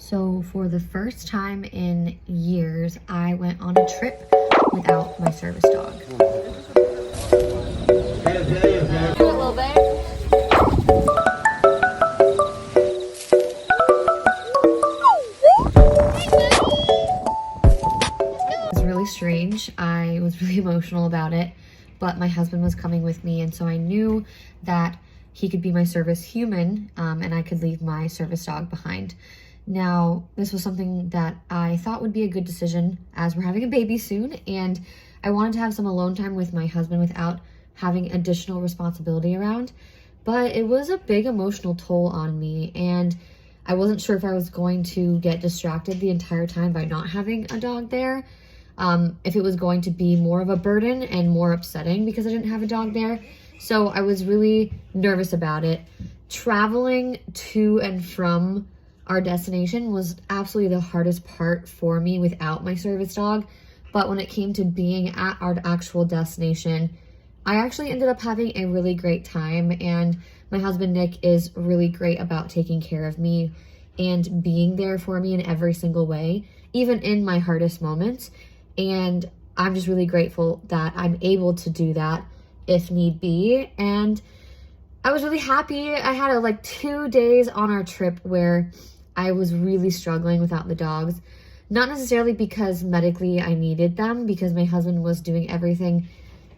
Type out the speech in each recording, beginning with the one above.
So for the first time in years, I went on a trip without my service dog. It was really strange. I was really emotional about it, but my husband was coming with me, and so I knew that he could be my service human, and I could leave my service dog behind. Now, this was something that I thought would be a good decision as we're having a baby soon, and I wanted to have some alone time with my husband without having additional responsibility around. But it was a big emotional toll on me, and I wasn't sure if I was going to get distracted the entire time by not having a dog there, if it was going to be more of a burden and more upsetting because I didn't have a dog there. So I was really nervous about it. Traveling to and from our destination was absolutely the hardest part for me without my service dog. But when it came to being at our actual destination, I actually ended up having a really great time, and my husband Nick is really great about taking care of me and being there for me in every single way, even in my hardest moments. And I'm just really grateful that I'm able to do that if need be. And I was really happy. I had like 2 days on our trip where I was really struggling without the dogs. Not necessarily because medically I needed them, because my husband was doing everything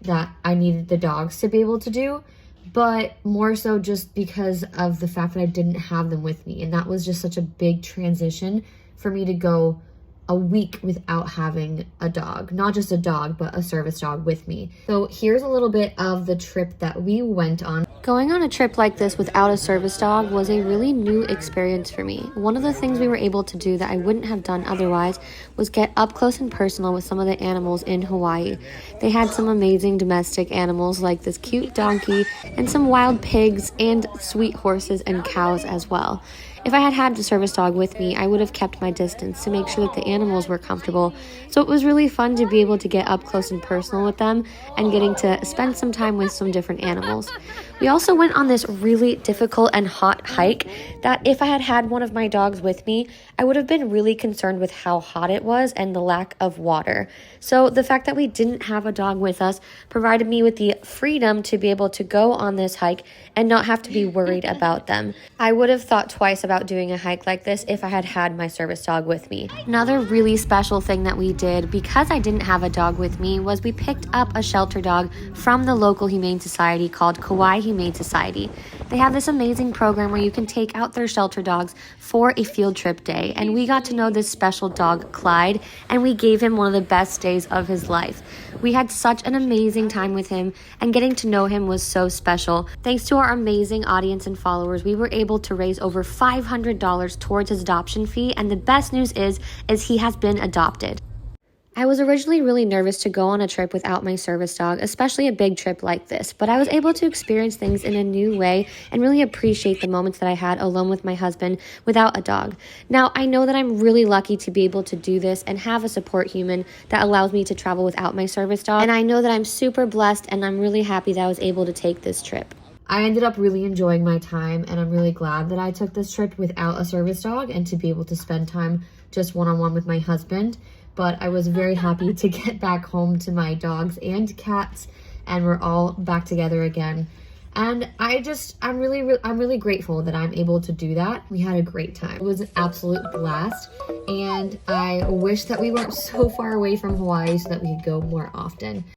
that I needed the dogs to be able to do, but more so just because of the fact that I didn't have them with me. And that was just such a big transition for me to go a week without having a dog, not just a dog, but a service dog with me. So here's a little bit of the trip that we went on. Going on a trip like this without a service dog was a really new experience for me. One of the things we were able to do that I wouldn't have done otherwise was get up close and personal with some of the animals in Hawaii. They had some amazing domestic animals like this cute donkey and some wild pigs and sweet horses and cows as well. If I had had the service dog with me, I would have kept my distance to make sure that the animals were comfortable. So it was really fun to be able to get up close and personal with them and getting to spend some time with some different animals. We also went on this really difficult and hot hike that if I had had one of my dogs with me, I would have been really concerned with how hot it was and the lack of water. So the fact that we didn't have a dog with us provided me with the freedom to be able to go on this hike and not have to be worried about them. I would have thought twice about doing a hike like this if I had had my service dog with me. Another really special thing that we did because I didn't have a dog with me was we picked up a shelter dog from the local humane society called Kauai Humane Society. They have this amazing program where you can take out their shelter dogs for a field trip day, and we got to know this special dog, Clyde, and we gave him one of the best days of his life. We had such an amazing time with him, and getting to know him was so special. Thanks to our amazing audience and followers, we were able to raise over $500 towards his adoption fee, and the best news is he has been adopted. I was originally really nervous to go on a trip without my service dog, especially a big trip like this, but I was able to experience things in a new way and really appreciate the moments that I had alone with my husband without a dog. Now, I know that I'm really lucky to be able to do this and have a support human that allows me to travel without my service dog, and I know that I'm super blessed and I'm really happy that I was able to take this trip. I ended up really enjoying my time, and I'm really glad that I took this trip without a service dog and to be able to spend time just one-on-one with my husband. But I was very happy to get back home to my dogs and cats, and we're all back together again. And I'm really grateful that I'm able to do that. We had a great time. It was an absolute blast, and I wish that we weren't so far away from Hawaii so that we could go more often.